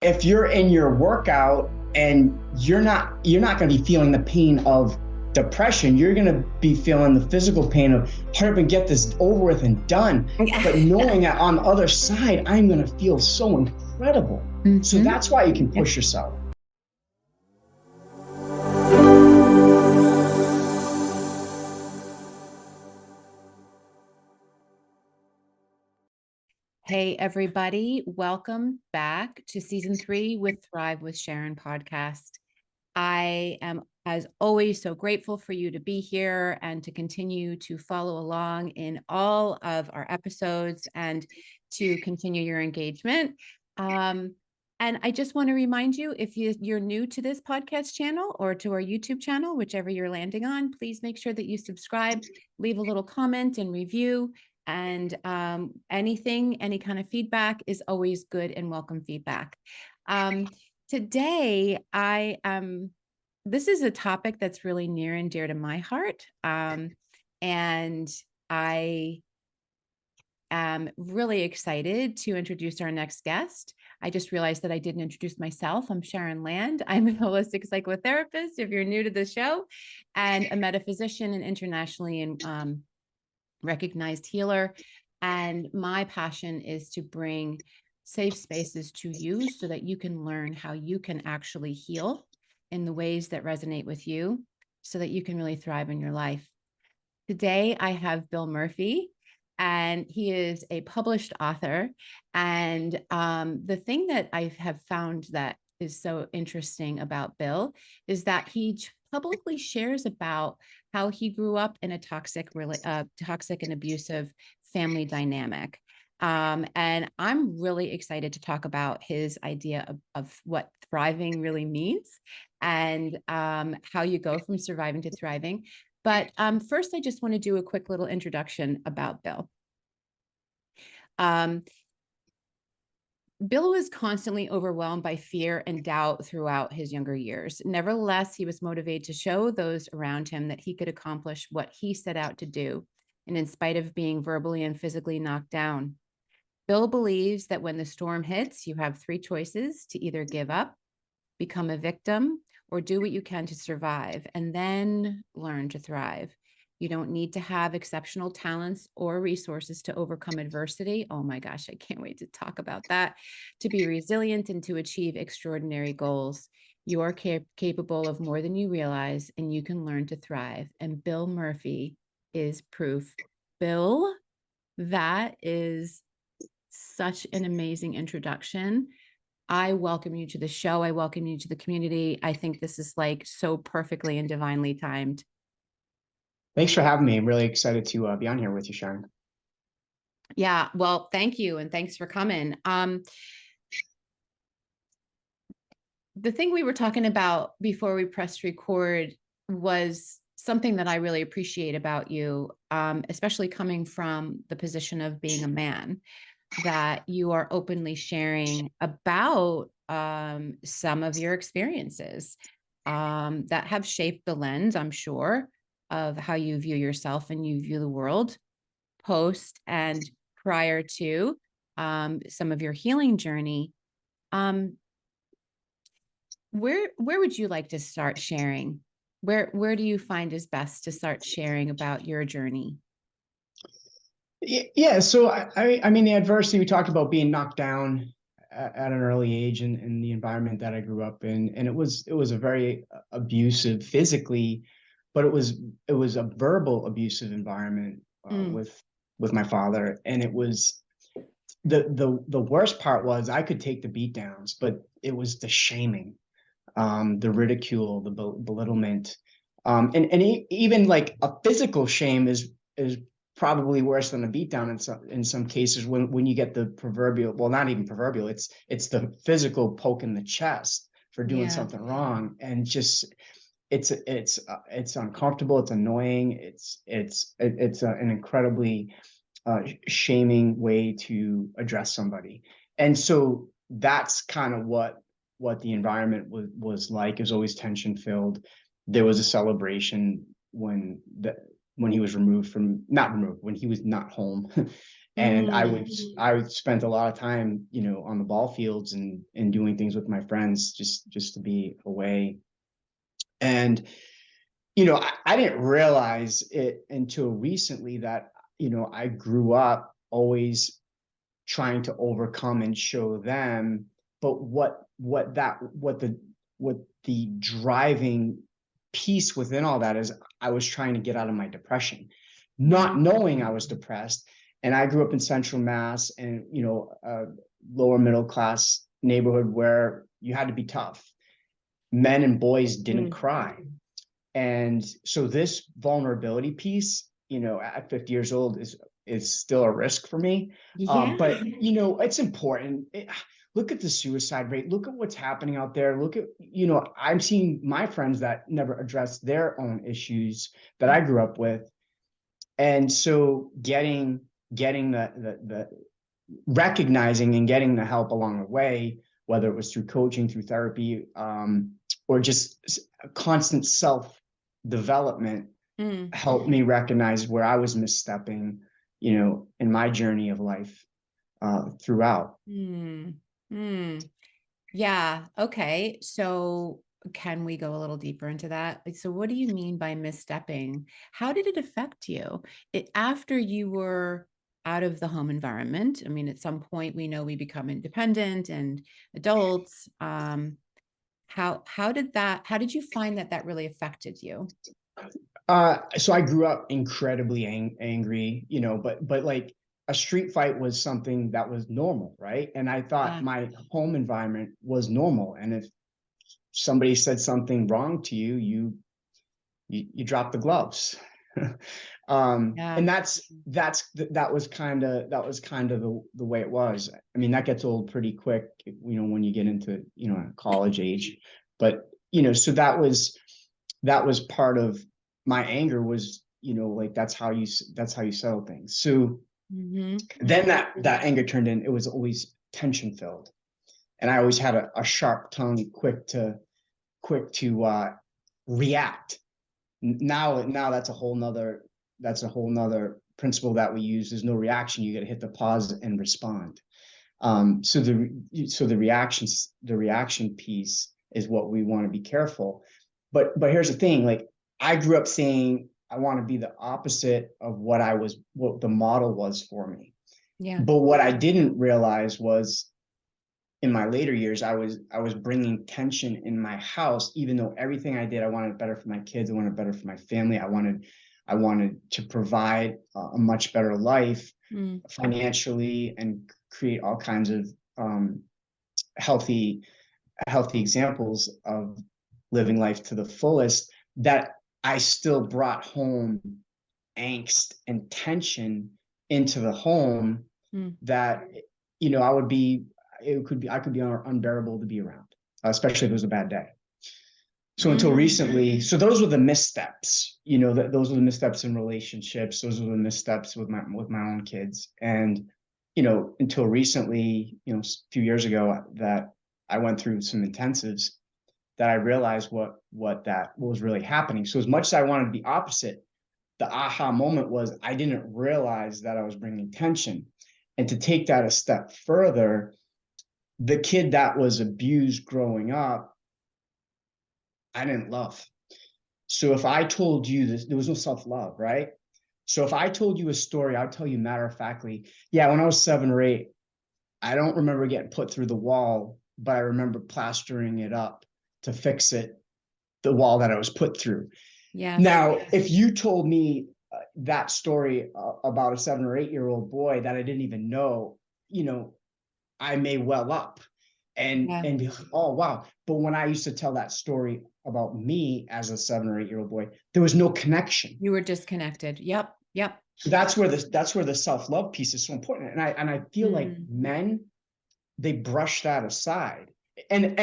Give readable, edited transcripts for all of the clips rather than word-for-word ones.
if you're in your workout and you're not going to be feeling the pain of depression, you're going to be feeling the physical pain of hurry up and get this over with and done. But knowing that on the other side, I'm going to feel so incredible. Mm-hmm. So that's why you can push yourself. Hey, everybody. Welcome back to Season 3 with Thrive with Sharon podcast. I am, as always, so grateful for you to be here and to continue to follow along in all of our episodes and to continue your engagement. And I just want to remind you, if you're new to this podcast channel or to our YouTube channel, whichever you're landing on, please make sure that you subscribe, leave a little comment and review. And any kind of feedback is always good and welcome feedback. Today, this is a topic that's really near and dear to my heart. And I am really excited to introduce our next guest. I just realized that I didn't introduce myself. I'm Sharon Land. I'm a holistic psychotherapist, if you're new to the show, and a metaphysician and internationally recognized healer. And my passion is to bring safe spaces to you so that you can learn how you can actually heal in the ways that resonate with you so that you can really thrive in your life. Today, I have Bill Murphy, and he is a published author. And the thing that I have found that is so interesting about Bill is that he publicly shares about how he grew up in a toxic and abusive family dynamic. And I'm really excited to talk about his idea of what thriving really means and how you go from surviving to thriving. But first, I just want to do a quick little introduction about Bill. Bill was constantly overwhelmed by fear and doubt throughout his younger years. Nevertheless, he was motivated to show those around him that he could accomplish what he set out to do, and in spite of being verbally and physically knocked down. Bill believes that when the storm hits, you have three choices: to either give up, become a victim, or do what you can to survive, and then learn to thrive. You don't need to have exceptional talents or resources to overcome adversity. Oh my gosh, I can't wait to talk about that. To be resilient and to achieve extraordinary goals. You are capable of more than you realize, and you can learn to thrive. And Bill Murphy is proof. Bill, that is such an amazing introduction. I welcome you to the show. I welcome you to the community. I think this is like so perfectly and divinely timed. Thanks for having me. I'm really excited to be on here with you, Sharon. Yeah, well, thank you. And thanks for coming. The thing we were talking about before we pressed record was something that I really appreciate about you, especially coming from the position of being a man, that you are openly sharing about some of your experiences that have shaped the lens, I'm sure, of how you view yourself and you view the world post and prior to some of your healing journey. Where would you like to start sharing? Where do you find is best to start sharing about your journey? Yeah, so I mean, the adversity, we talked about being knocked down at an early age in the environment that I grew up in, and it was a very abusive physically, but it was a verbal abusive environment with my father, and it was the worst part was I could take the beat downs, but it was the shaming, the ridicule, the belittlement, and even like a physical shame is probably worse than a beatdown in some cases when you get the proverbial, well, not even proverbial, it's the physical poke in the chest for doing something wrong, and just it's uncomfortable, it's annoying, it's an incredibly shaming way to address somebody. And so that's kind of what the environment was like. It was always tension filled. There was a celebration when he was when he was not home And I spent a lot of time, on the ball fields and doing things with my friends, just to be away. And, I didn't realize it until recently that, I grew up always trying to overcome and show them, but what the driving piece within all that is, I was trying to get out of my depression, not knowing I was depressed. And I grew up in Central Mass, and a lower middle class neighborhood where you had to be tough. Men and boys didn't cry. And so this vulnerability piece, at 50 years old is still a risk for me. But it's important. Look at the suicide rate. Look at what's happening out there. Look at, I'm seeing my friends that never addressed their own issues that I grew up with. And so getting the recognizing and getting the help along the way, whether it was through coaching, through therapy, or just constant self-development, helped me recognize where I was misstepping, in my journey of life throughout. Yeah. Okay. So can we go a little deeper into that? So what do you mean by misstepping? How did it affect you after you were out of the home environment? I mean, at some point we know we become independent and adults. How did you find that really affected you? So I grew up incredibly angry, but like a street fight was something that was normal, right? And I thought my home environment was normal. And if somebody said something wrong to you, you drop the gloves. And that was kind of the way it was. I mean, that gets old pretty quick, when you get into, college age. But, so that was part of my anger was, like, that's how you settle things. So then that anger turned in, it was always tension filled. And I always had a sharp tongue, quick to react. Now that's a whole nother principle that we use. There's no reaction. You got to hit the pause and respond. So the reaction piece is what we want to be careful. But here's the thing, like, I grew up saying I want to be the opposite of what the model was for me. But what I didn't realize was, in my later years, I was bringing tension in my house, even though everything I did, I wanted better for my kids. I wanted better for my family. I wanted to provide a much better life financially, and create all kinds of healthy examples of living life to the fullest, that I still brought home angst and tension into the home that, I could be unbearable to be around, especially if it was a bad day. So until recently, so those were the missteps, those were the missteps in relationships. Those were the missteps with my own kids. And, until recently, a few years ago, that I went through some intensives, that I realized what was really happening. So as much as I wanted to be opposite, the aha moment was I didn't realize that I was bringing tension. And to take that a step further, the kid that was abused growing up, I didn't love. So if I told you this, there was no self-love, right? So if I told you a story, I'd tell you matter-of-factly, yeah, when I was 7 or 8, I don't remember getting put through the wall, but I remember plastering it up to fix it, the wall that I was put through. Now, if you told me that story about a 7 or 8-year-old boy that I didn't even know, I may well up and be like, oh, wow. But when I used to tell that story about me as a 7 or 8-year-old boy, there was no connection. You were disconnected. Yep. So that's where the self-love piece is so important. And I feel like men, they brush that aside. And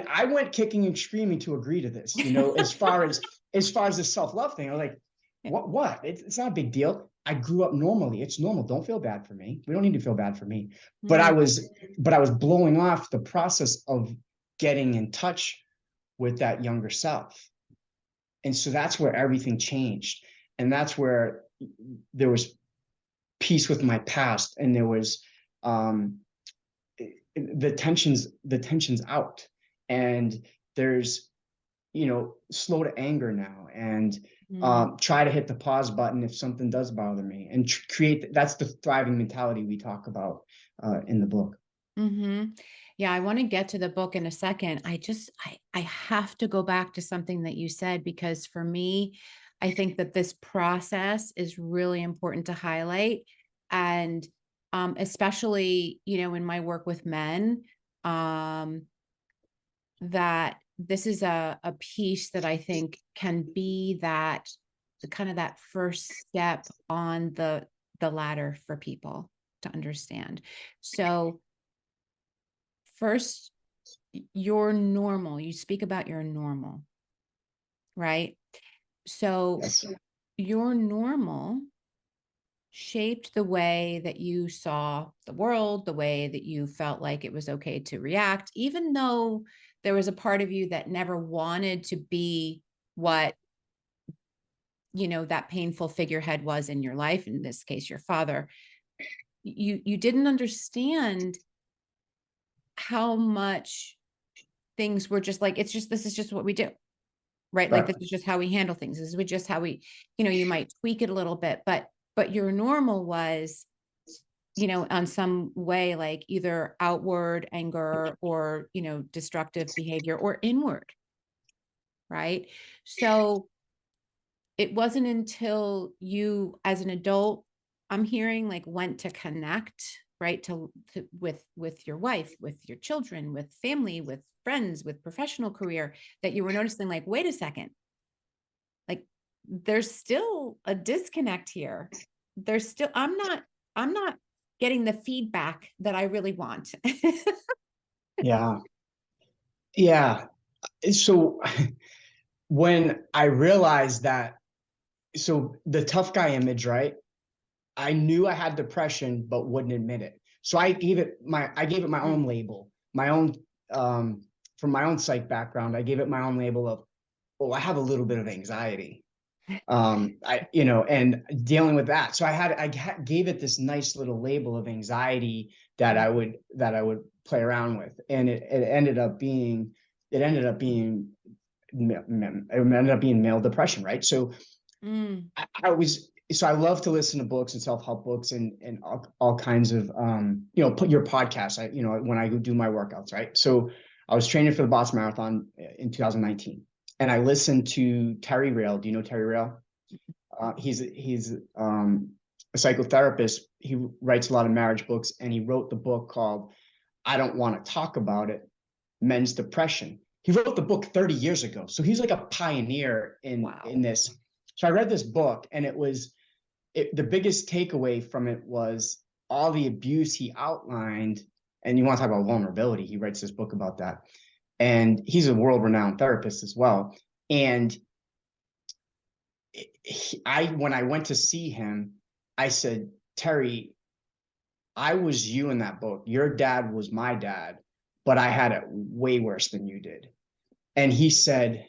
I went kicking and screaming to agree to this, as far as the self-love thing. I was like, what? It's not a big deal. I grew up normally. It's normal. Don't feel bad for me. We don't need to feel bad for me. But I was blowing off the process of getting in touch with that younger self. And so that's where everything changed. And that's where there was peace with my past, and there was the tensions out, and there's, slow to anger now, and try to hit the pause button if something does bother me, and create, that's the thriving mentality we talk about in the book. Yeah, I want to get to the book in a second. I have to go back to something that you said, because for me, I think that this process is really important to highlight. And especially, in my work with men, that this is a piece that I think can be that the kind of that first step on the ladder for people to understand. So first, you're normal. You speak about your normal, right? So Yes. your normal shaped the way that you saw the world, the way that you felt like it was okay to react, even though there was a part of you that never wanted to be what, that painful figurehead was in your life, in this case, your father. You didn't understand how much things were just like, this is just what we do. Right. Like, Right. this is just how we handle things. This is just how we, you might tweak it a little bit, but your normal was, on some way, like either outward anger or, destructive behavior, or inward. Right. So it wasn't until you, as an adult, I'm hearing, like, went to connect, right, with your wife, with your children, with family, with friends, with professional career, that you were noticing, like, wait a second, like, there's still a disconnect here. There's still, I'm not getting the feedback that I really want. Yeah. Yeah. So when I realized that, so the tough guy image, right? I knew I had depression, but wouldn't admit it. So I gave it my own label, my own, from my own psych background. I gave it my own label of, oh, I have a little bit of anxiety. And dealing with that. So gave it this nice little label of anxiety that I would play around with. And it ended up being, it ended up being, male depression. Right. So Mm, I love to listen to books and self-help books, and all kinds of, put your podcast, when I do my workouts, right? So I was training for the Boston Marathon in 2019, and I listened to Terry Rail. Do you know Terry Rail? He's a psychotherapist. He writes a lot of marriage books, and he wrote the book called "I Don't Want to Talk About It: Men's Depression." He wrote the book 30 years ago, so he's like a pioneer wow. in this. So I read this book, and the biggest takeaway from it was all the abuse he outlined. And you want to talk about vulnerability, he writes this book about that. And he's a world-renowned therapist as well. And when I went to see him, I said, Terry, I was you in that book. Your dad was my dad, but I had it way worse than you did. And he said,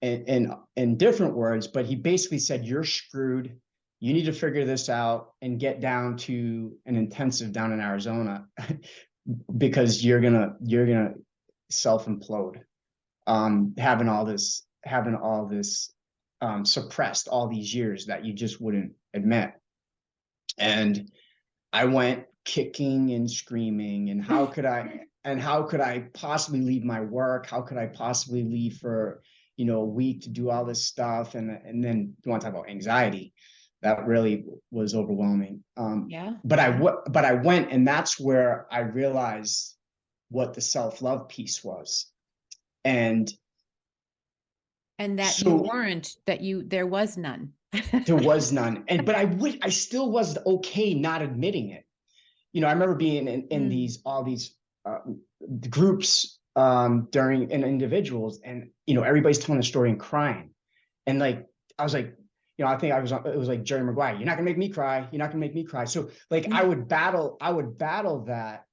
in different words, but he basically said, you're screwed. You need to figure this out and get down to an intensive down in Arizona because you're gonna self implode. Having all this suppressed all these years that you just wouldn't admit. And I went kicking and screaming, and how could I possibly leave my work? How could I possibly leave for, a week to do all this stuff? And then you want to talk about anxiety, that really was overwhelming. Yeah. But I went, and that's where I realized what the self-love piece was. And And so there was none. there was none. I still was okay not admitting it. I remember being in all these uh, groups during, and individuals, and everybody's telling a story and crying, and like I was like, I think it was like Jerry Maguire, you're not gonna make me cry, you're not gonna make me cry. So like I would battle that,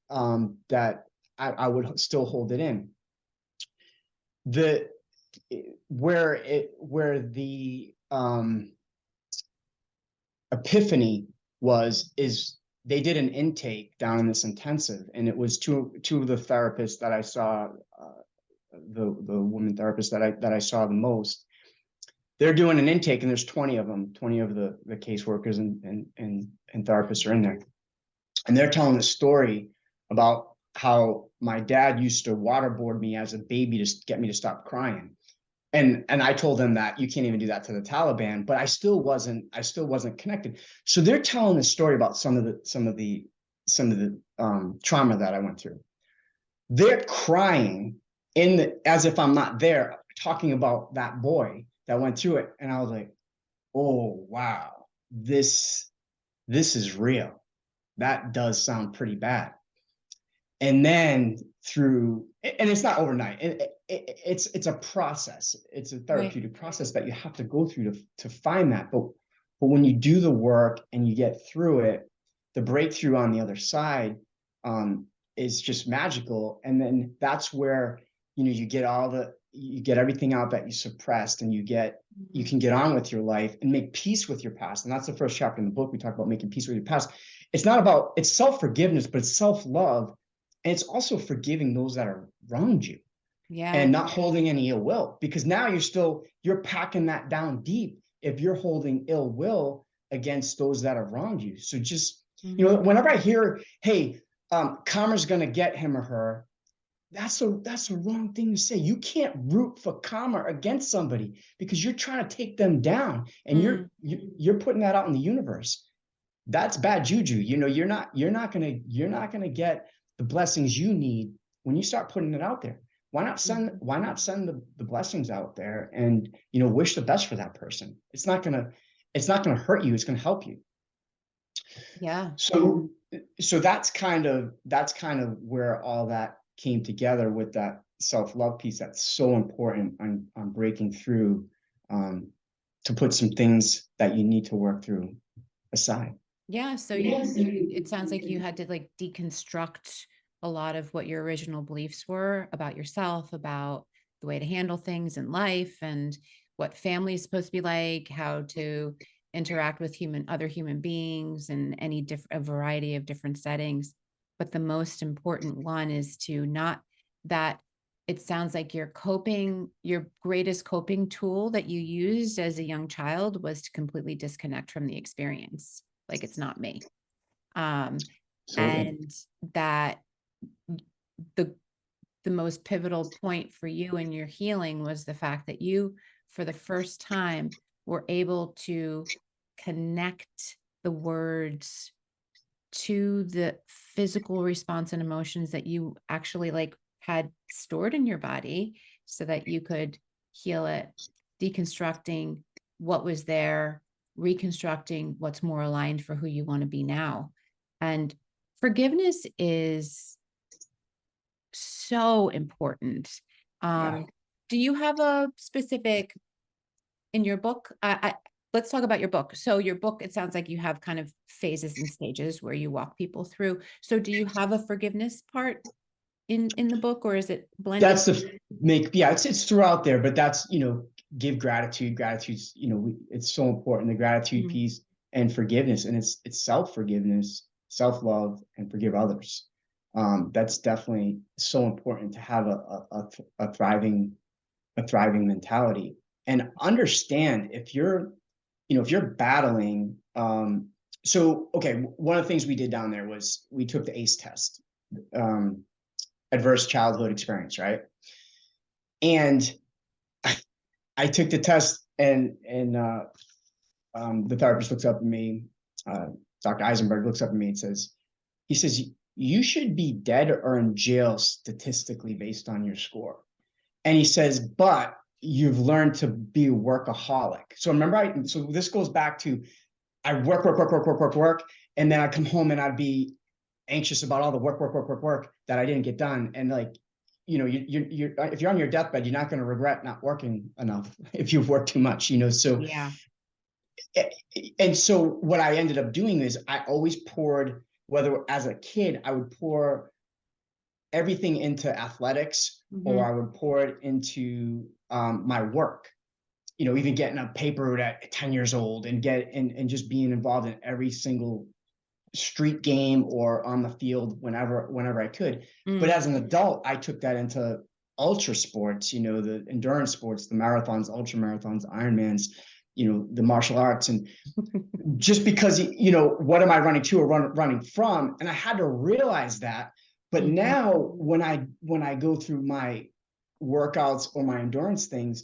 that I would still hold it in. The where the epiphany is they did an intake down in this intensive, and it was two of the therapists that I saw, the woman therapist that I saw the most. They're doing an intake, and there's 20 of them, 20 of the caseworkers and therapists are in there, and they're telling the story about how my dad used to waterboard me as a baby to get me to stop crying. And I told them that you can't even do that to the Taliban, but I still wasn't connected. So they're telling the story about some of the trauma that I went through. They're crying as if I'm not there, talking about that boy that went through it. And I was like, oh wow, this is real. That does sound pretty bad. And then and it's not overnight. It's a process. It's a therapeutic process that you have to go through to find that. But when you do the work and you get through it, the breakthrough on the other side is just magical. And then that's where, you get everything out that you suppressed, and you can get on with your life and make peace with your past. And that's the first chapter in the book. We talk about making peace with your past. It's self-forgiveness, but it's self-love. And it's also forgiving those that are wronged you. Yeah. And not holding any ill will, because now you're packing that down deep if you're holding ill will against those that have wronged you. So just, whenever I hear, hey, karma's going to get him or her, that's a wrong thing to say. You can't root for karma against somebody, because you're trying to take them down, and you're putting that out in the universe. That's bad juju. You're not going to get the blessings you need when you start putting it out there. Why not send the blessings out there and, wish the best for that person? It's not going to hurt you. It's going to help you. Yeah. So that's kind of where all that came together, with that self-love piece that's so important on breaking through, to put some things that you need to work through aside. Yeah. So it sounds like you had to like deconstruct a lot of what your original beliefs were about yourself, about the way to handle things in life, and what family is supposed to be like, how to interact with other human beings in a variety of different settings. But the most important one is to not that it sounds like your greatest coping tool that you used as a young child was to completely disconnect from the experience. Like, it's not me. And that the most pivotal point for you in your healing was the fact that you, for the first time, were able to connect the words to the physical response and emotions that you actually had stored in your body, so that you could heal it, deconstructing what was there, reconstructing what's more aligned for who you want to be now. And forgiveness is so important. Do you have a specific in your book? Let's talk about your book. So your book, it sounds like you have kind of phases and stages where you walk people through. So do you have a forgiveness part in the book, or is it blended? That's it's throughout there, but that's, give gratitude. Gratitude's, it's so important, the gratitude piece, and forgiveness. And it's self-forgiveness, self-love, and forgive others. That's definitely so important to have a thriving mentality, and understand if you're battling. So, okay, one of the things we did down there was we took the ACE test, adverse childhood experience, right? And I took the test, and the therapist looks up at me, Dr. Eisenberg looks up at me and says, you should be dead or in jail statistically based on your score. And he says, but you've learned to be a workaholic. So remember, so this goes back to, I work, and then I come home and I'd be anxious about all the work that I didn't get done. And you're if you're on your deathbed, you're not going to regret not working enough if you've worked too much, so. Yeah. And so what I ended up doing is I always poured, whether as a kid, I would pour everything into athletics, or I would pour it into my work. even getting a paper route at 10 years old and just being involved in every single street game or on the field whenever I could. But as an adult, I took that into ultra sports, the endurance sports, the marathons, ultra marathons, Ironmans, the martial arts. And just because, what am I running to or running from? And I had to realize that. But now when I go through my workouts or my endurance things,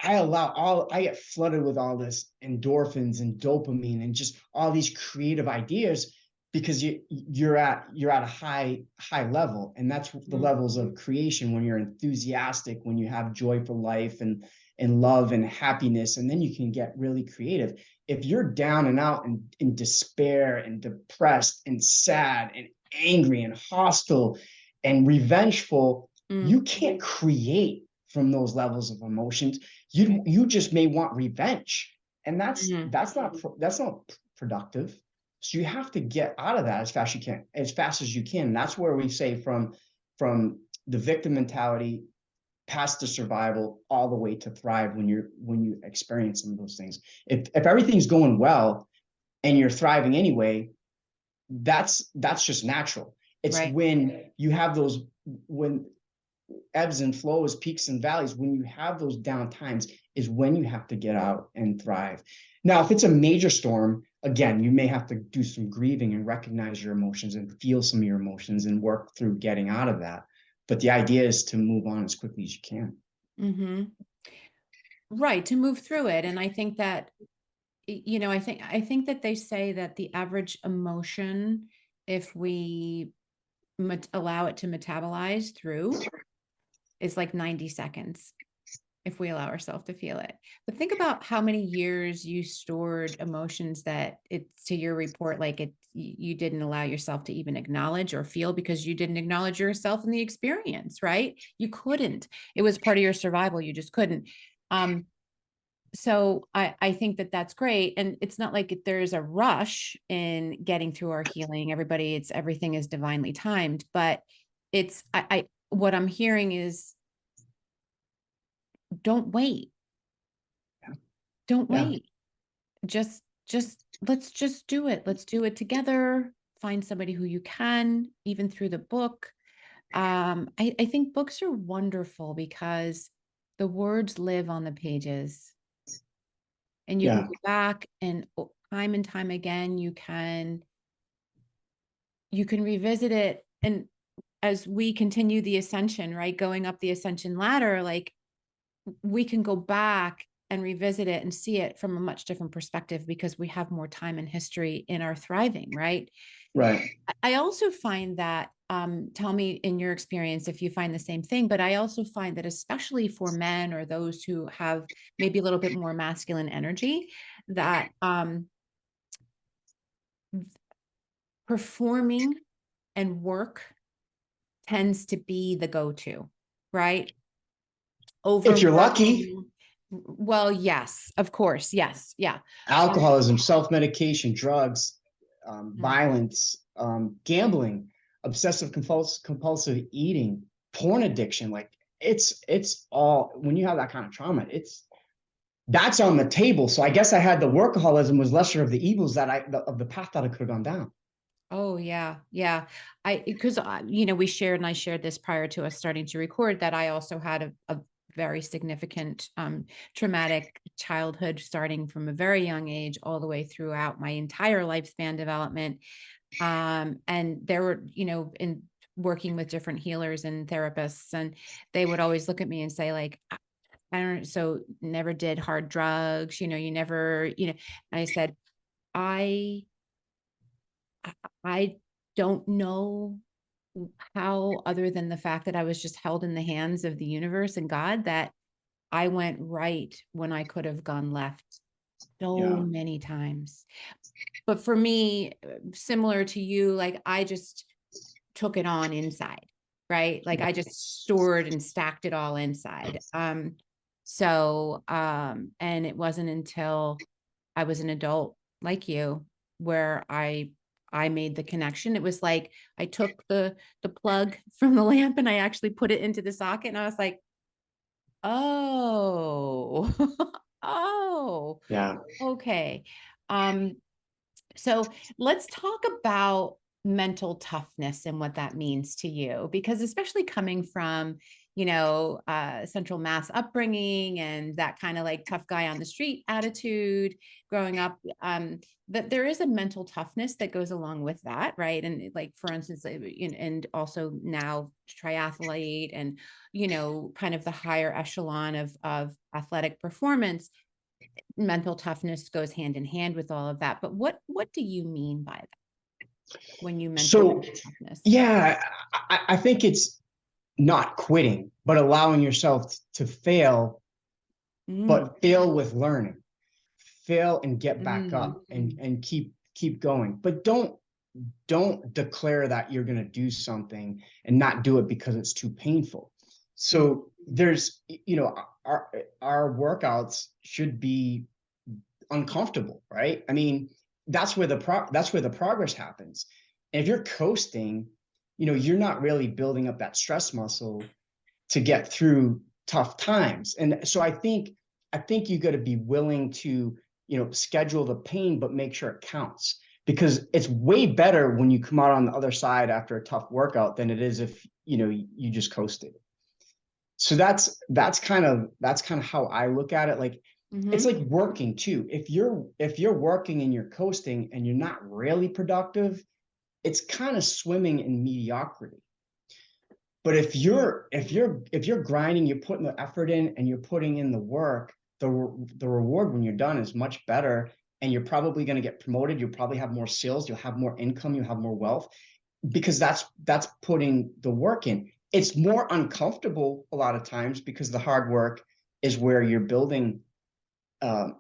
I get flooded with all this endorphins and dopamine and just all these creative ideas, because you're at a high level. And that's the levels of creation, when you're enthusiastic, when you have joy for life and love and happiness. And then you can get really creative. If you're down and out and in despair and depressed and sad and angry and hostile and revengeful, you can't create from those levels of emotions. You just may want revenge, and that's not productive. So you have to get out of that as fast as you can. And that's where we say from the victim mentality past the survival all the way to thrive, when you experience some of those things. If everything's going well and you're thriving anyway, that's just natural. It's Right. when you have those, when ebbs and flows, peaks and valleys, when you have those down times, is when you have to get out and thrive. Now, if it's a major storm, again, you may have to do some grieving and recognize your emotions and feel some of your emotions and work through getting out of that. But the idea is to move on as quickly as you can. Right, to move through it. And I think that, I think that they say that the average emotion, if we allow it to metabolize through, is like 90 seconds, if we allow ourselves to feel it. But think about how many years you stored emotions that, it's to your report, like you didn't allow yourself to even acknowledge or feel, because you didn't acknowledge yourself in the experience, right? You couldn't. It was part of your survival. You just couldn't. So I think that that's great. And it's not like there's a rush in getting through our healing. Everything is divinely timed, but what I'm hearing is, don't wait. Don't wait. Just let's just do it. Let's do it together. Find somebody who you can, even through the book. I think books are wonderful because the words live on the pages. And you can go back and time again, you can revisit it. And as we continue the ascension, right, going up the ascension ladder, like, we can go back and revisit it and see it from a much different perspective, because we have more time and history in our thriving, right? Right. I also find that, tell me in your experience if you find the same thing, but I also find that, especially for men or those who have maybe a little bit more masculine energy, that performing and work tends to be the go-to, right? If you're lucky. Well, yes, of course. Yes. Yeah. Alcoholism, self-medication, drugs, violence, gambling, obsessive compulsive eating, porn addiction. Like, it's all, when you have that kind of trauma, that's on the table. So I guess I had the workaholism was lesser of the evils of the path that I could have gone down. Oh, yeah. Yeah. Because, we shared, and I shared this prior to us starting to record, that I also had a very significant traumatic childhood, starting from a very young age all the way throughout my entire lifespan development. And there were, in working with different healers and therapists, and they would always look at me and say, like, I don't, so never did hard drugs, you never, and I said, I don't know how, other than the fact that I was just held in the hands of the universe and God, that I went right when I could have gone left so many times. But for me, similar to you, like, I just took it on inside, right? Like, I just stored and stacked it all inside. And it wasn't until I was an adult like you where I made the connection. It was like I took the plug from the lamp and I actually put it into the socket, and I was like, oh, Oh, Yeah. okay. Um, so let's talk about mental toughness and what that means to you, because especially coming from, Central Mass upbringing and that kind of like tough guy on the street attitude growing up, that there is a mental toughness that goes along with that, right? And like, for instance, and also now triathlete and, kind of the higher echelon of athletic performance, mental toughness goes hand in hand with all of that. But what do you mean by that when you mention So, mental toughness? yeah, I think it's not quitting, but allowing yourself to fail, Mm, but fail with learning, fail and get back mm, up and keep going. But don't declare that you're going to do something and not do it because it's too painful. mm, So there's, our workouts should be uncomfortable, right? I mean, that's where the progress happens. And if you're coasting, you're not really building up that stress muscle to get through tough times. And so I think you got to be willing to, schedule the pain, but make sure it counts, because it's way better when you come out on the other side after a tough workout than it is if, you just coasted. So that's kind of how I look at it. Like, it's mm-hmm. like working too. If you're working and you're coasting and you're not really productive, it's kind of swimming in mediocrity. But if you're grinding, you're putting the effort in and you're putting in the work, the reward when you're done is much better. And you're probably going to get promoted. You'll probably have more sales. You'll have more income. You'll have more wealth, because that's putting the work in. It's more uncomfortable a lot of times because the hard work is where you're building um,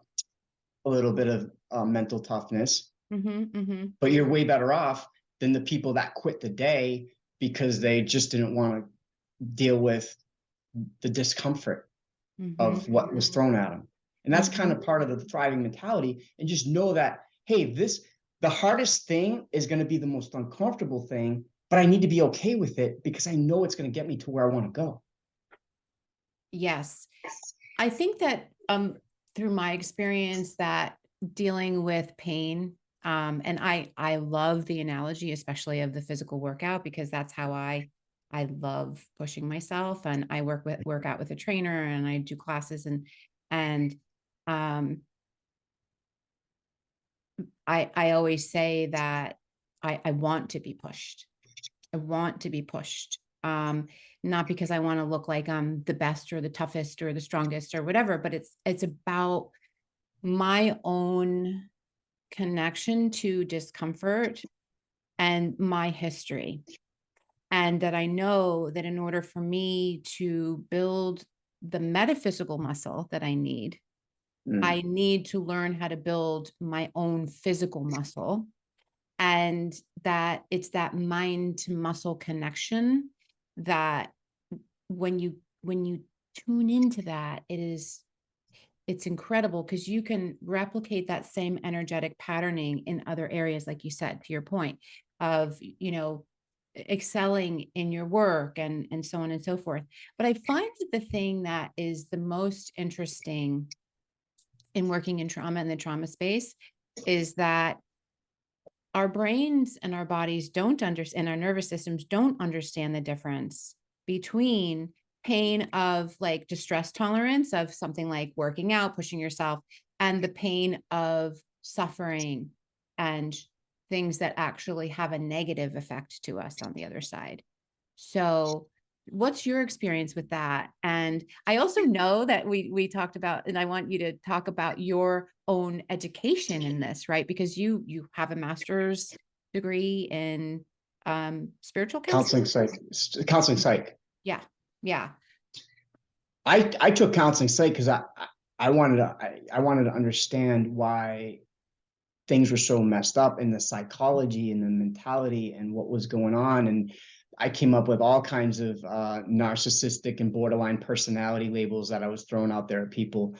a little bit of mental toughness, Mm-hmm, mm-hmm, but you're way better off than the people that quit the day because they just didn't want to deal with the discomfort mm-hmm, of what was thrown at them. And that's mm-hmm. kind of part of the thriving mentality. And just know that, hey, the hardest thing is going to be the most uncomfortable thing, but I need to be okay with it because I know it's going to get me to where I want to go. Yes. I think that through my experience that dealing with pain, and I love the analogy, especially of the physical workout, because that's how I love pushing myself, and I work out with a trainer, and I do classes, and um I always say that I want to be pushed. I want to be pushed. Not because I want to look like I'm the best or the toughest or the strongest or whatever, but it's about my own connection to discomfort and my history. And that I know that in order for me to build the metaphysical muscle that I Mm. need to learn how to build my own physical muscle. And that it's that mind to muscle connection that when you tune into that, it's incredible, because you can replicate that same energetic patterning in other areas, like you said, to your point of, excelling in your work and so on and so forth. But I find that the thing that is the most interesting in working in trauma, in the trauma space, is that our brains and our bodies don't understand, our nervous systems don't understand the difference between pain of like distress tolerance of something like working out, pushing yourself, and the pain of suffering and things that actually have a negative effect to us on the other side. So what's your experience with that? And I also know that we talked about, and I want you to talk about your own education in this, right? Because you have a master's degree in spiritual counseling. Counseling psych. Yeah. Yeah. I took counseling psych because I wanted to understand why things were so messed up in the psychology and the mentality and what was going on. And I came up with all kinds of narcissistic and borderline personality labels that I was throwing out there at people,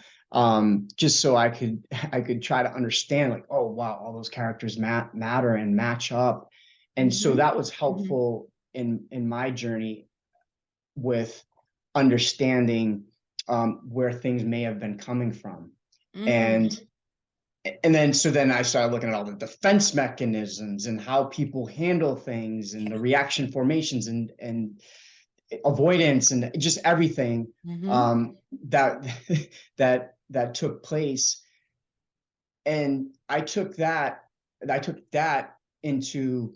just so I could try to understand, like, oh wow, all those characters matter and match up. And so Mm-hmm. that was Mm-hmm. helpful in my journey with understanding where things may have been coming from. Mm. And then so then I started looking at all the defense mechanisms and how people handle things and the reaction formations and avoidance and just everything Mm-hmm. that that took place. And I took that into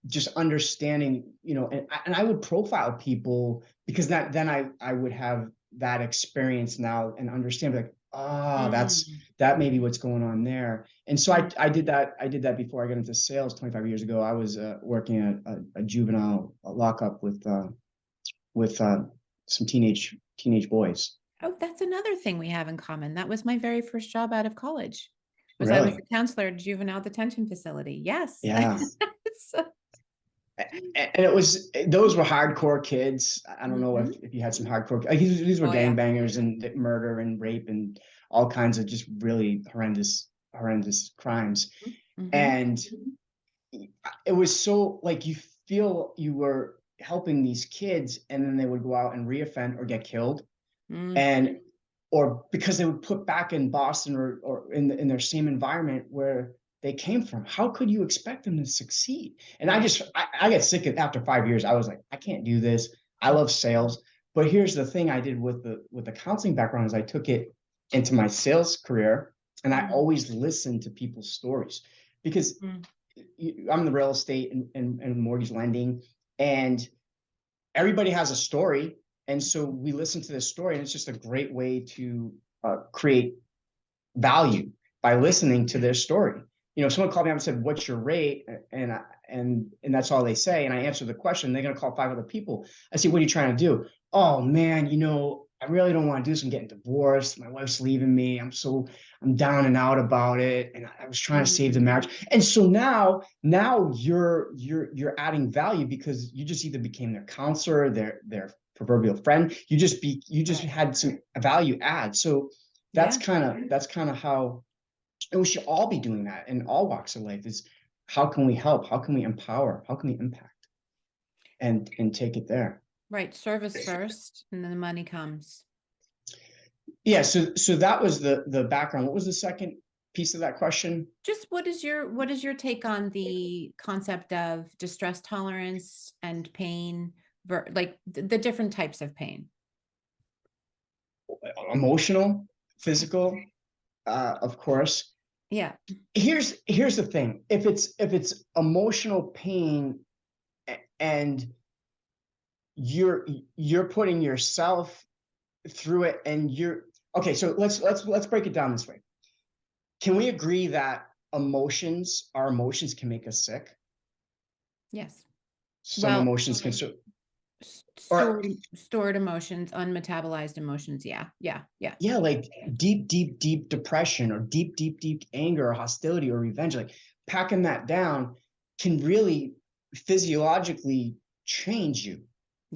just understanding, and I would profile people because then I would have that experience now and understand like, Mm. that may be what's going on there. And so Mm. I did that before I got into sales 25 years ago. I was working at a juvenile lockup with some teenage boys. Oh, that's another thing we have in common. That was my very first job out of college. Was I was Really? a counselor at a juvenile detention facility. Yes. Yeah. So, And those were hardcore kids. I don't know mhm. if you had some hardcore, like these were Oh yeah. gangbangers and murder and rape and all kinds of just really horrendous crimes. Mm-hmm. And it was so like you feel you were helping these kids and then they would go out and reoffend or get killed. Mm. And or because they would put back in Boston or in their same environment where they came from. How could you expect them to succeed? And Right. I get sick of, after 5 years. I was like, I can't do this. I love sales, but here's the thing I did with the counseling background is I took it into my sales career, and I Mm. always listened to people's stories because Mm. I'm in the real estate and mortgage lending, and everybody has a story. And so we listen to this story, and it's just a great way to create value by listening to their story. Someone called me up and said, "What's your rate?" And that's all they say. And I answer the question. They're going to call 5 other people. I say, "What are you trying to do?" "Oh man, I really don't want to do this. I'm getting divorced. My wife's leaving me. I'm down and out about it, and I was trying to save the Mm. marriage." And so now you're adding value because you just either became their counselor, their proverbial friend. You just Right. had some value add. So that's Yeah. kind of how, and we should all be doing that in all walks of life, is how can we help, how can we empower, how can we impact and take it there. Right. Service first, and then the money comes. Yeah, so that was the background. What was the second piece of that question? Just what is your take on the concept of distress tolerance and pain, like the different types of pain? Emotional, physical, of course. Yeah. Here's the thing, if it's emotional pain and you're you're putting yourself through it, and you're okay, so let's break it down this way. Can we agree that our emotions can make us sick? Yes. Some Well, emotions can, or stored emotions, unmetabolized emotions. Yeah. Yeah. Yeah. yeah, like deep depression or deep anger or hostility or revenge, like packing that down can really physiologically change you for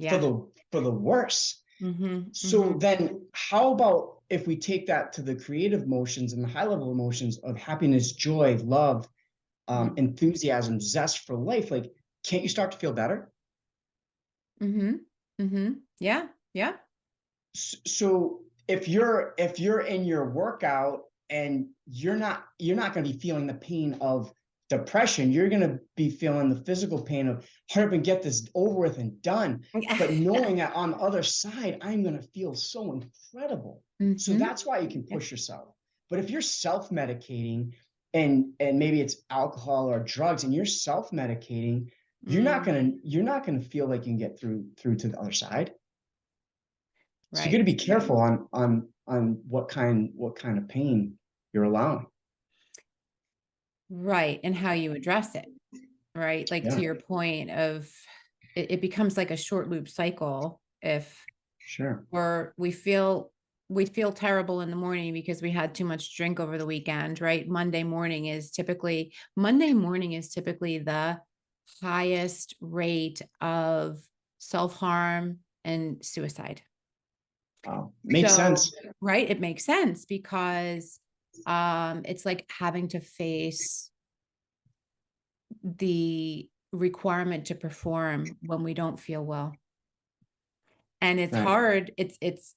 Yeah. the worse. Mm-hmm. So Mm-hmm. then how about if we take that to the creative emotions and the high level emotions of happiness, joy, love, enthusiasm, zest for life? Like, can't you start to feel better? Mm-hmm. Mm-hmm. Yeah. Yeah. So if you're in your workout and you're not going to be feeling the pain of depression, you're going to be feeling the physical pain of hurry up and get this over with and done. But knowing that on the other side, I'm going to feel so incredible. So Mm-hmm. that's why you can Yep. push yourself. But if you're self-medicating and maybe it's alcohol or drugs and you're self-medicating, Mm. you're not gonna feel like you can get through to the other side. So you got to Right. be careful on what kind of pain you're allowing. Right. And how you address it. Right. Like Yeah, to your point of it becomes like a short loop cycle if sure. we feel terrible in the morning because we had too much drink over the weekend, right? Monday morning is typically the highest rate of self-harm and suicide. Makes So, sense. right, it makes sense because it's like having to face the requirement to perform when we don't feel well. And it's Right. hard. It's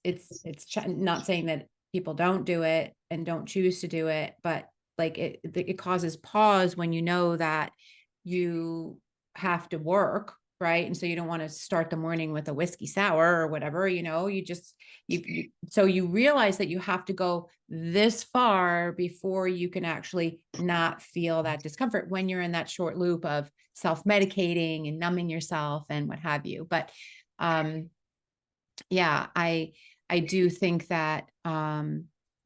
not saying that people don't do it and don't choose to do it, but like it causes pause when you know that you have to work, right? And so you don't want to start the morning with a whiskey sour or whatever, you just so you realize that you have to go this far before you can actually not feel that discomfort when you're in that short loop of self-medicating and numbing yourself and what have you. But yeah, I do think that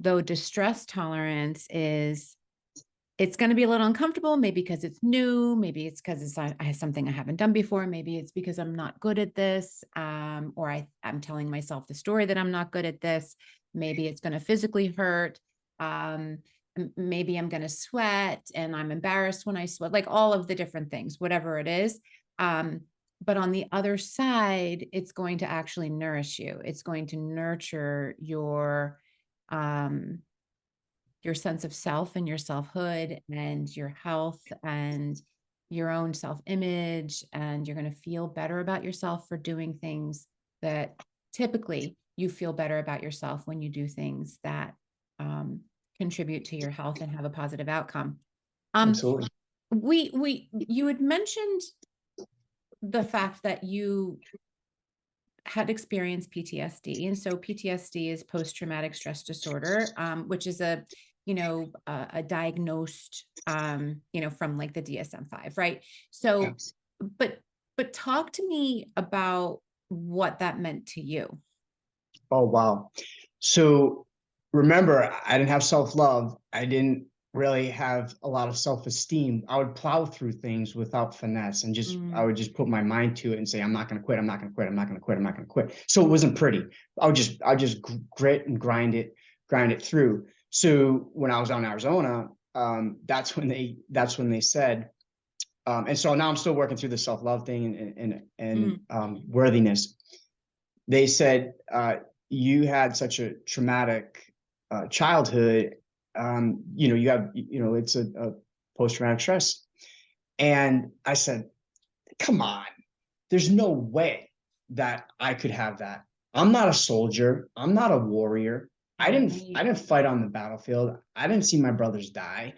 though distress tolerance it's going to be a little uncomfortable, maybe because it's new, maybe it's because I have something I haven't done before, maybe it's because I'm not good at this, or I'm telling myself the story that I'm not good at this, maybe it's going to physically hurt, maybe I'm going to sweat and I'm embarrassed when I sweat, like all of the different things, whatever it is. But on the other side, it's going to actually nourish you. It's going to nurture your sense of self and your selfhood and your health and your own self-image. And you're going to feel better about yourself for doing things that typically you feel better about yourself when you do things that contribute to your health and have a positive outcome. Absolutely. You had mentioned the fact that you had experienced PTSD. And so PTSD is post-traumatic stress disorder, which is a diagnosed, from like the DSM-5, right? So, Yes. but talk to me about what that meant to you. Oh, wow. So remember, I didn't have self-love. I didn't really have a lot of self-esteem. I would plow through things without finesse and I would just put my mind to it and say, I'm not going to quit. I'm not going to quit. I'm not going to quit. I'm not going to quit. So it wasn't pretty. I would just grit and grind it through. So when I was out in Arizona, that's when they said, and so now I'm still working through the self-love thing and worthiness. They said, you had such a traumatic childhood. You have, it's a post-traumatic stress. And I said, come on, there's no way that I could have that. I'm not a soldier. I'm not a warrior. I didn't fight on the battlefield. I didn't see my brothers die.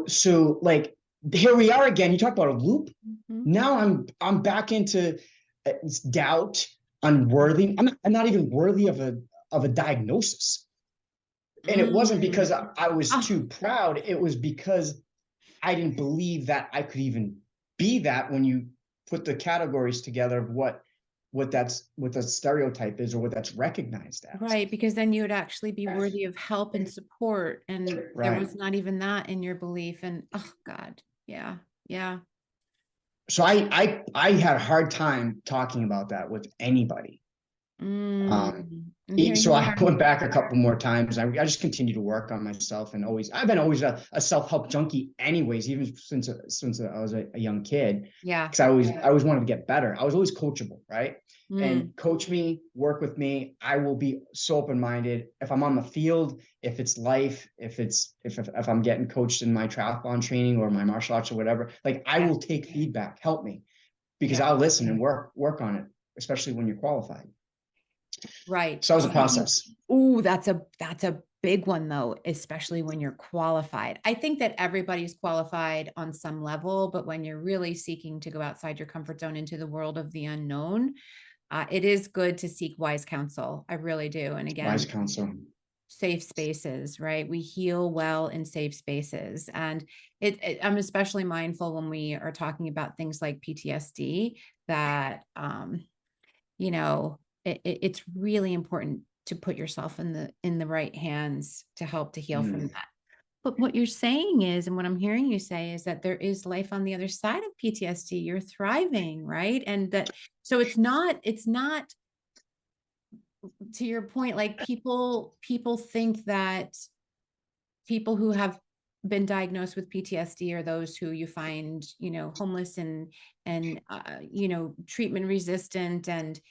So like here we are again. You talk about a loop. Now I'm back into doubt, unworthy. I'm not even worthy of a diagnosis. And it wasn't because I was too proud. It was because I didn't believe that I could even be that when you put the categories together of what that stereotype is or what that's recognized as. Right, because then you would actually be worthy of help and support. And there Right. was not even that in your belief. And oh God, yeah. So I had a hard time talking about that with anybody. And here So you I are. went back a couple more times. I just continued to work on myself, and I've been always a self-help junkie anyways, even since I was a young kid. Yeah. Because I always wanted to get better. I was always coachable, right? And coach me, work with me. I will be so open-minded. If I'm on the field, if it's life, if I'm getting coached in my triathlon training or my martial arts or whatever, like I will take feedback, help me, because I'll listen and work on it, especially when you're qualified. Right. So that was a process. Oh, that's a big one though, especially when you're qualified. I think that everybody's qualified on some level, but when you're really seeking to go outside your comfort zone into the world of the unknown, it is good to seek wise counsel. I really do. And again, Wise counsel. safe spaces, right? We heal well in safe spaces. And I'm especially mindful when we are talking about things like PTSD that, it's really important to put yourself in the right hands to help to heal from that. But what you're saying is, and what I'm hearing you say is that there is life on the other side of PTSD. You're thriving, right? And so it's not to your point, like people think that people who have been diagnosed with PTSD are those who you find, homeless and treatment resistant and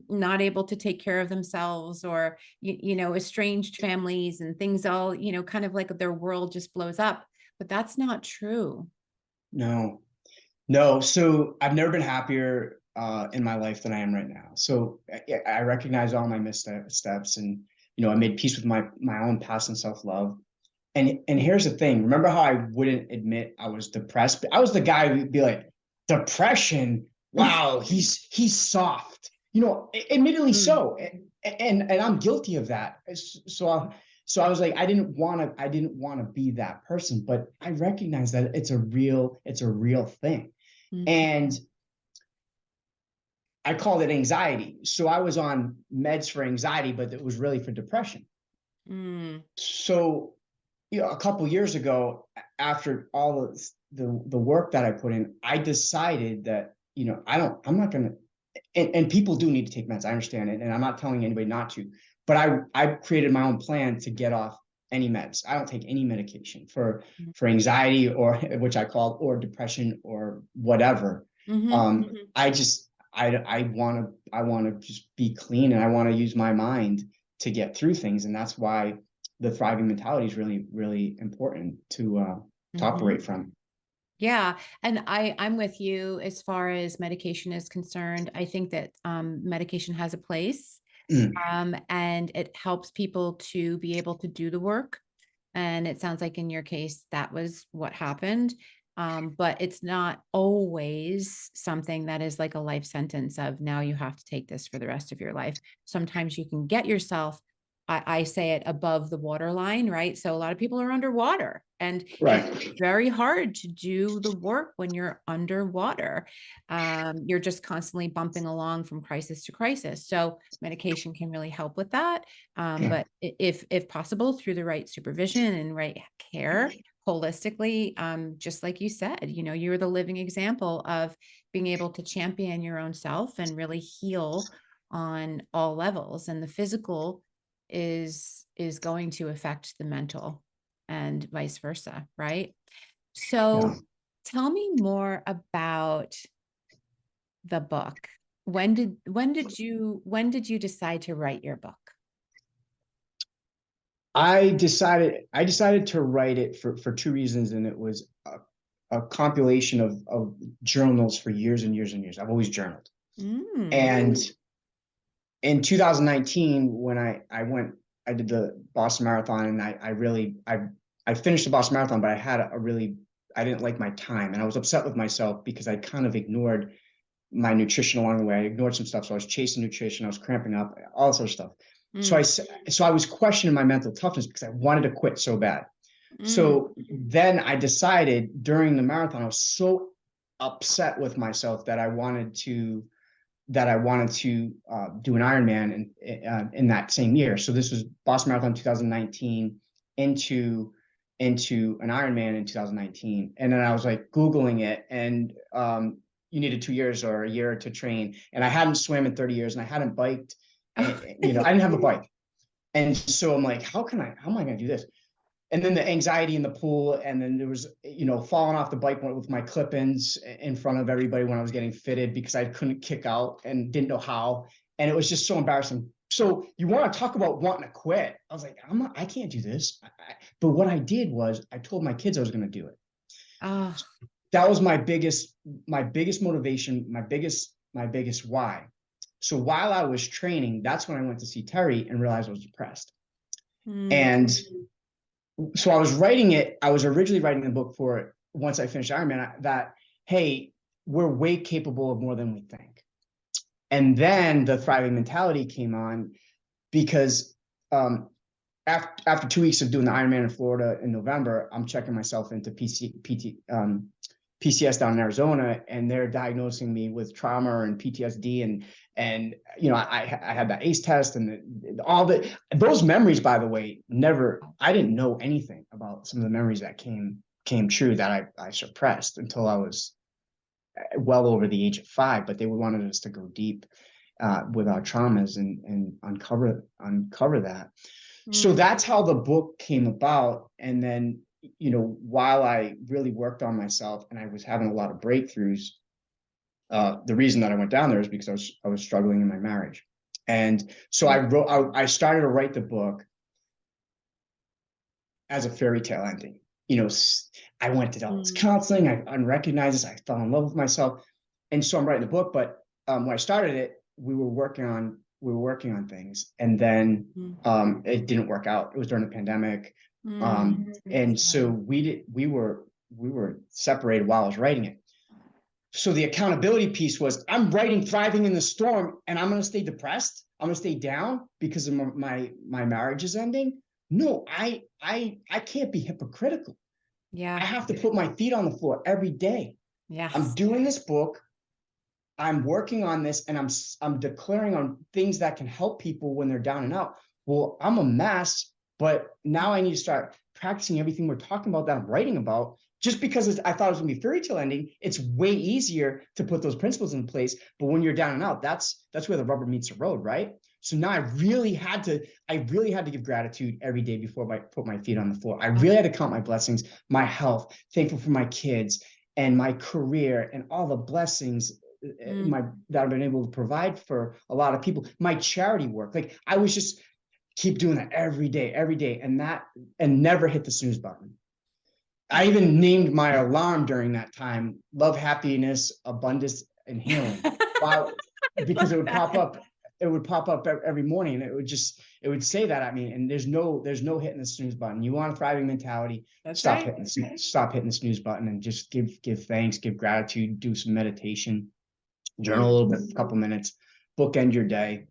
not able to take care of themselves, or estranged families and things all, kind of like their world just blows up. But that's not true. No. So I've never been happier in my life than I am right now. So I recognize all my missteps, and I made peace with my own past and self-love. And here's the thing. Remember how I wouldn't admit I was depressed? I was the guy who'd be like, depression. Wow, he's soft. Admittedly Mm, so. And I'm guilty of that. So I was like, I didn't want to be that person, but I recognize that it's a real thing. mhm, And I called it anxiety. So I was on meds for anxiety, but it was really for depression. mm, So, a couple years ago, after all of the work that I put in, I decided that, I'm not going to, and people do need to take meds. I understand it. And I'm not telling anybody not to, but I created my own plan to get off any meds. I don't take any medication for anxiety, or which I called, or depression, or whatever. mhm, I just, I want to just be clean, and I want to use my mind to get through things. And that's why the thriving mentality is really, really important to mhm. operate from. Yeah, and I'm with you as far as medication is concerned. I think that medication has a place, Mm, and it helps people to be able to do the work. And it sounds like in your case, that was what happened. But it's not always something that is like a life sentence of now you have to take this for the rest of your life. Sometimes you can get yourself, I say it, above the waterline, right? So a lot of people are underwater, and it's right. very hard to do the work when you're underwater. You're just constantly bumping along from crisis to crisis. So medication can really help with that. Yeah. But if possible, through the right supervision and right care, holistically, just like you said, you're the living example of being able to champion your own self and really heal on all levels. And the physical is going to affect the mental and vice versa, right? Yeah. So tell me more about the book. When did you decide to write your book? I decided to write it for two reasons, and it was a compilation of journals for years and years and years. I've always journaled. Mm. And in 2019, when I did the Boston Marathon, and I finished the Boston Marathon, but I didn't like my time, and I was upset with myself because I kind of ignored my nutrition along the way. I ignored some stuff. So I was chasing nutrition. I was cramping up, all sorts of stuff. So Mm. I was questioning my mental toughness because I wanted to quit so bad. Mm. So then I decided during the marathon, I was so upset with myself that I wanted to do an Ironman in that same year. So this was Boston Marathon 2019 into an Ironman in 2019, and then I was like Googling it, and you needed 2 years or a year to train, and I hadn't swam in 30 years, and I hadn't biked, and, I didn't have a bike, and so I'm like, how am I going to do this? And then the anxiety in the pool, and then there was falling off the bike with my clip-ins in front of everybody when I was getting fitted because I couldn't kick out and didn't know how, and it was just so embarrassing. So you want to talk about wanting to quit? I was like, I can't do this. But what I did was I told my kids I was going to do it. Oh. That was my biggest motivation, my biggest why. So while I was training, that's when I went to see Terry and realized I was depressed. Mm. And so I was originally writing the book for it once I finished Ironman, that, hey, we're way capable of more than we think. And then the thriving mentality came on because after 2 weeks of doing the Ironman in Florida in November, I'm checking myself into PCS down in Arizona, and they're diagnosing me with trauma and PTSD, and I had that ACE test, and all those memories, by the way, I didn't know anything about some of the memories that came true that I suppressed until I was well over the age of 5. But they wanted us to go deep with our traumas and uncover that. So Mm. that's how the book came about. And then, while I really worked on myself and I was having a lot of breakthroughs, the reason that I went down there is because I was struggling in my marriage. And so I started to write the book as a fairy tale ending. I went to all this Mm. counseling, I unrecognized this, I fell in love with myself. And so I'm writing the book, but when I started it, we were working on working on things, and then Mm. it didn't work out. It was during the pandemic. And so Sorry. we were separated while I was writing it. So the accountability piece was, I'm writing Thriving in the Storm, and I'm going to stay depressed. I'm going to stay down because of my marriage is ending. No, I can't be hypocritical. Yeah. I have to put my feet on the floor every day. I'm Yes. doing this book. I'm working on this, and I'm declaring on things that can help people when they're down and out. Well, I'm a mess, but now I need to start practicing everything we're talking about that I'm writing about. Just because I thought it was going to be fairy tale ending, it's way easier to put those principles in place. But when you're down and out, that's where the rubber meets the road, right? So now I really had to give gratitude every day before I put my feet on the floor. I really had to count my blessings, my health, thankful for my kids and my career and all the blessings that I've been able to provide for a lot of people. My charity work, like I was just keep doing that every day, and never hit the snooze button. I even named my alarm during that time love, happiness, abundance, and healing. Wow, I because love it would that. pop up. It would pop up every morning, and it would say that at me. And there's no hitting the snooze button. You want a thriving mentality? That's Stop right. hitting the snooze button, and just give thanks, give gratitude, do some meditation, journal a little bit, a couple minutes, bookend your day,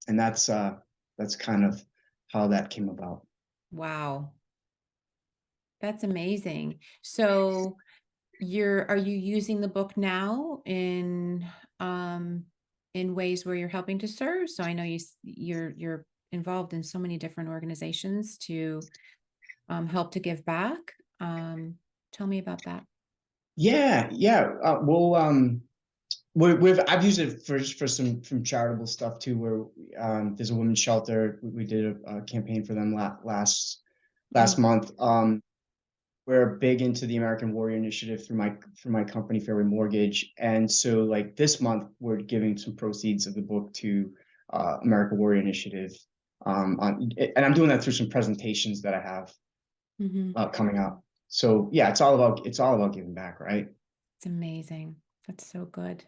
and that's kind of how that came about. Wow. That's amazing. So are you using the book now in ways where you're helping to serve? So I know you're involved in so many different organizations to help to give back. Tell me about that. Yeah. I've used it for some charitable stuff too, where there's a women's shelter. We did a campaign for them last Mm. month. We're big into the American Warrior Initiative through my company, Fairway Mortgage, and so like this month we're giving some proceeds of the book to American Warrior Initiative. And I'm doing that through some presentations that I have coming up. So yeah, it's all about giving back, right? It's amazing. That's so good.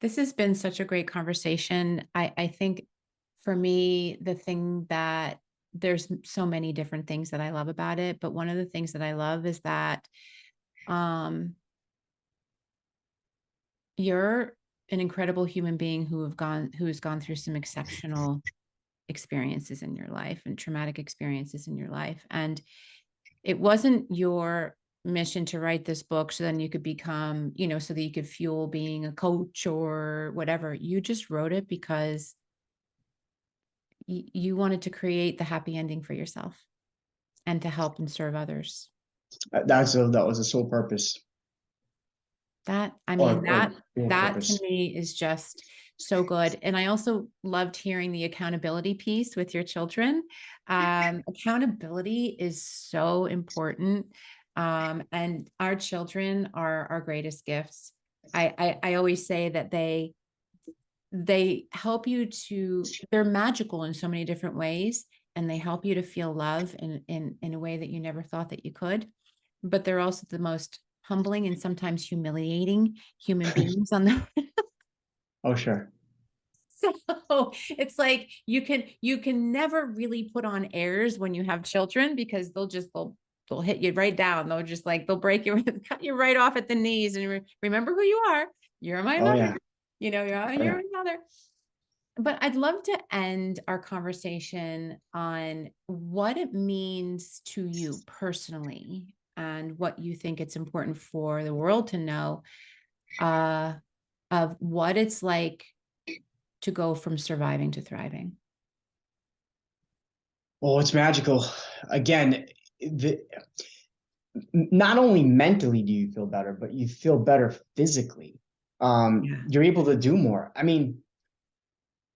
This has been such a great conversation. I think for me, the thing that there's so many different things that I love about it, but one of the things that I love is that um, you're an incredible human being who has gone through some exceptional experiences in your life and traumatic experiences in your life. And it wasn't your mission to write this book so then you could become, so that you could fuel being a coach or whatever. You just wrote it because you wanted to create the happy ending for yourself and to help and serve others. That was the sole purpose, That, I mean, or dual that to purpose. me is just so good. And I also loved hearing the accountability piece with your children. Accountability is so important. And our children are our greatest gifts. I always say that they help you they're magical in so many different ways, and they help you to feel love in a way that you never thought that you could. But they're also the most humbling and sometimes humiliating human beings on the Oh, sure. so it's like you can never really put on airs when you have children, because they'll hit you right down. They'll break you, cut you right off at the knees, and remember who you are. You're my Oh, mother. yeah. Oh, You're yeah. my mother. But I'd love to end our conversation on what it means to you personally and what you think it's important for the world to know, uh, of what it's like to go from surviving to thriving. Well, it's magical. Again, not only mentally do you feel better, but you feel better physically. Yeah. You're able to do more. I mean,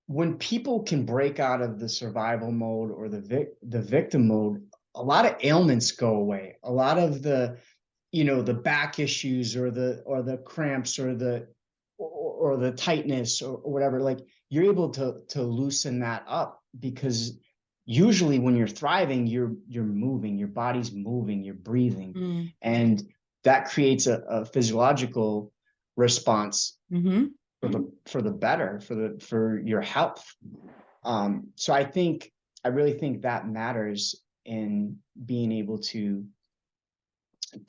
when people can break out of the survival mode or the victim mode, a lot of ailments go away. A lot of the back issues or the cramps or the tightness or whatever, like you're able to loosen that up, because usually when you're thriving, you're moving, your body's moving, you're breathing, Mm. and that creates a physiological response Mm-hmm. for the better, for your health. So I really think that matters in being able to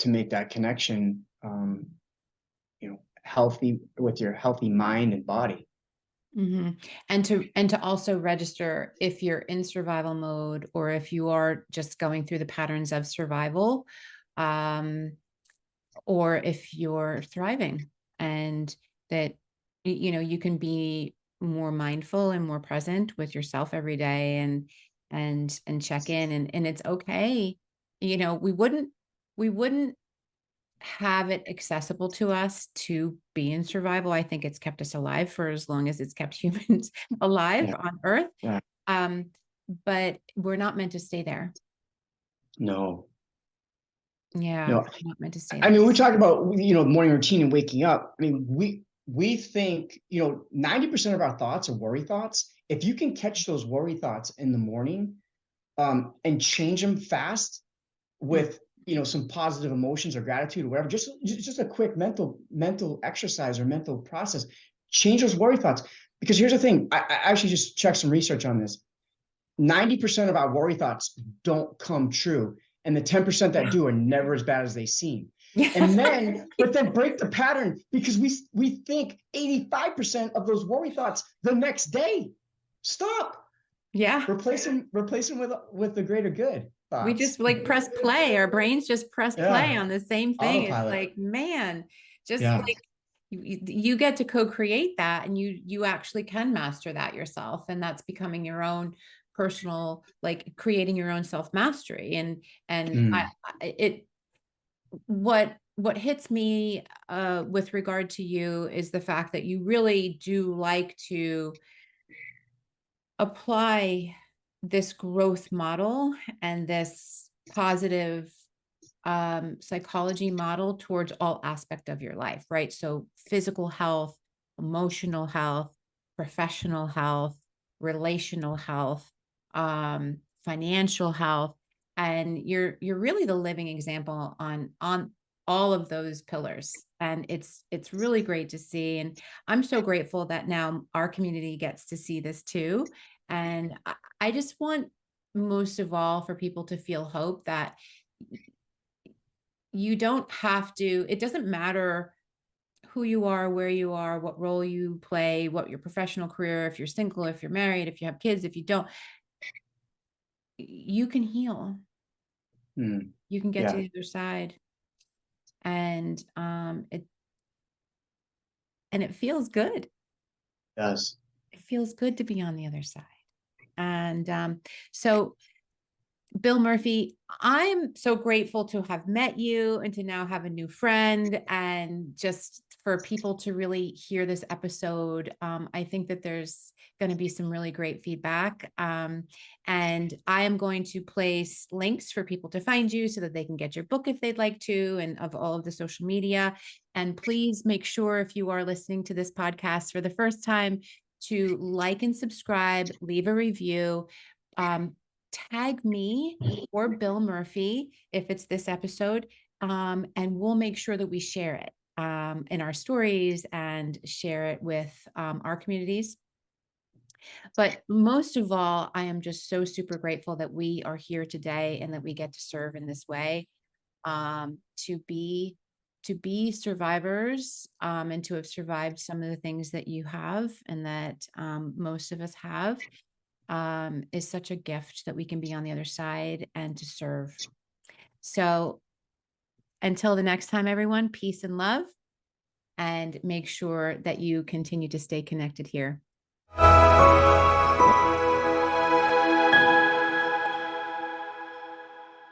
make that connection, healthy with your healthy mind and body. Mm-hmm. And to also register if you're in survival mode or if you are just going through the patterns of survival, um, or if you're thriving, and that you can be more mindful and more present with yourself every day, and check in, and it's okay. We wouldn't have it accessible to us to be in survival. I think it's kept us alive for as long as it's kept humans alive Yeah. on Earth. Yeah. But we're not meant to stay there. No. Yeah, No. we're not meant to stay I there. mean, we talk about, morning routine and waking up. I mean, we think, 90% of our thoughts are worry thoughts. If you can catch those worry thoughts in the morning, and change them fast with, some positive emotions or gratitude or whatever, just a quick mental exercise or mental process, change those worry thoughts. Because here's the thing, I actually just checked some research on this. 90% of our worry thoughts don't come true. And the 10% that do are never as bad as they seem. But then break the pattern, because we think 85% of those worry thoughts the next day. Stop. Yeah. Replace them with the greater good thoughts. We just like press play. Our brains just press play on the same thing. Autopilot. It's like, man, just Yeah. like you get to co-create that, and you actually can master that yourself. And that's becoming your own personal, like creating your own self-mastery. And what hits me with regard to you is the fact that you really do like to apply this growth model and this positive psychology model towards all aspect of your life, right? So physical health, emotional health, professional health, relational health, financial health, and you're really the living example on all of those pillars. And it's really great to see. And I'm so grateful that now our community gets to see this too. And I just want most of all for people to feel hope that you don't have to, it doesn't matter who you are, where you are, what role you play, what your professional career, if you're single, if you're married, if you have kids, if you don't, you can heal. You can get to the other side. And it feels good. It does. It feels good to be on the other side. And so Bill Murphy, I'm so grateful to have met you and to now have a new friend, and just for people to really hear this episode. I think that there's going to be some really great feedback. And I am going to place links for people to find you so that they can get your book if they'd like to, and of all of the social media. And please make sure, if you are listening to this podcast for the first time, to like and subscribe, leave a review. Tag me or Bill Murphy if it's this episode, and we'll make sure that we share it in our stories and share it with our communities. But most of all, I am just so super grateful that we are here today and that we get to serve in this way, to be survivors, and to have survived some of the things that you have and that most of us have. Is such a gift that we can be on the other side and to serve. So until the next time, everyone, peace and love, and make sure that you continue to stay connected here.